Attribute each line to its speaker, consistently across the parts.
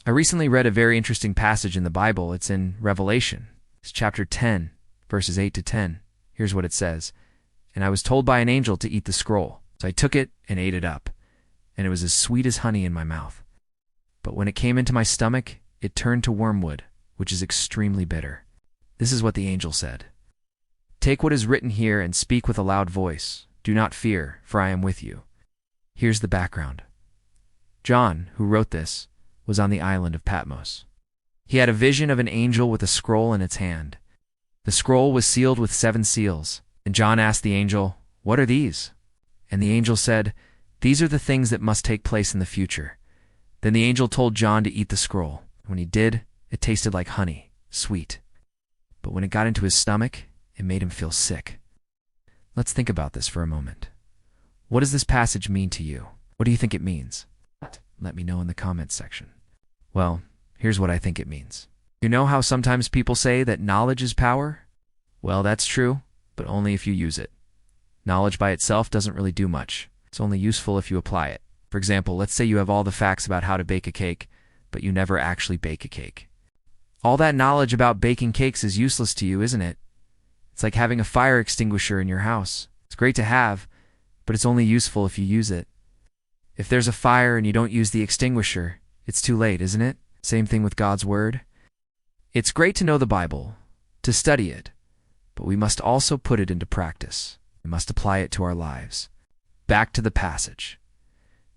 Speaker 1: I recently read a very interesting passage in the Bible. It's in Revelation. It's chapter 10, verses 8 to 10. Here's what it says. And I was told by an angel to eat the scroll. So I took it and ate it up, and it was as sweet as honey in my mouth. But when it came into my stomach, it turned to wormwood, which is extremely bitter. This is what the angel said. Take what is written here and speak with a loud voice. Do not fear, for I am with you. Here's the background. John, who wrote this, was on the island of Patmos. He had a vision of an angel with a scroll in its hand. The scroll was sealed with 7 seals, and John asked the angel, "What are these?" And the angel said, "These are the things that must take place in the future." Then the angel told John to eat the scroll. When he did, it tasted like honey, sweet. But when it got into his stomach, it made him feel sick. Let's think about this for a moment. What does this passage mean to you? What do you think it means? Let me know in the comments section. Well, here's what I think it means. You know how sometimes people say that knowledge is power? Well, that's true, but only if you use it. Knowledge by itself doesn't really do much. It's only useful if you apply it. For example, let's say you have all the facts about how to bake a cake, but you never actually bake a cake. All that knowledge about baking cakes is useless to you, isn't it? It's like having a fire extinguisher in your house. It's great to have, but it's only useful if you use it. If there's a fire and you don't use the extinguisher, it's too late, isn't it? Same thing with God's Word. It's great to know the Bible, to study it, but we must also put it into practice. We must apply it to our lives. Back to the passage.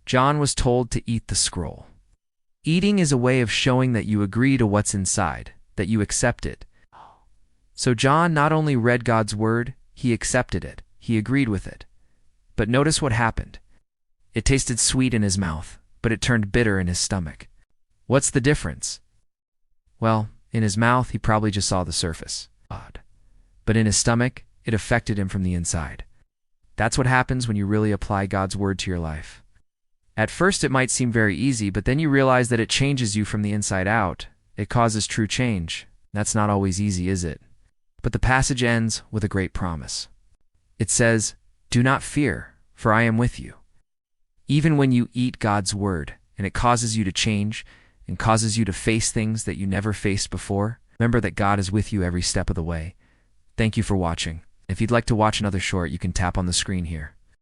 Speaker 1: John was told to eat the scroll. Eating is a way of showing that you agree to what's inside, that you accept it. So John not only read God's Word, he accepted it. He agreed with it. But notice what happened. It tasted sweet in his mouth, but it turned bitter in his stomach. What's the difference? Well, in his mouth, he probably just saw the surface. Odd. But in his stomach, it affected him from the inside. That's what happens when you really apply God's Word to your life. At first, it might seem very easy, but then you realize that it changes you from the inside out. It causes true change. That's not always easy, is it? But the passage ends with a great promise. It says, "Do not fear, for I am with you." Even when you eat God's Word, and it causes you to change, and causes you to face things that you never faced before, remember that God is with you every step of the way. Thank you for watching. If you'd like to watch another short, you can tap on the screen here.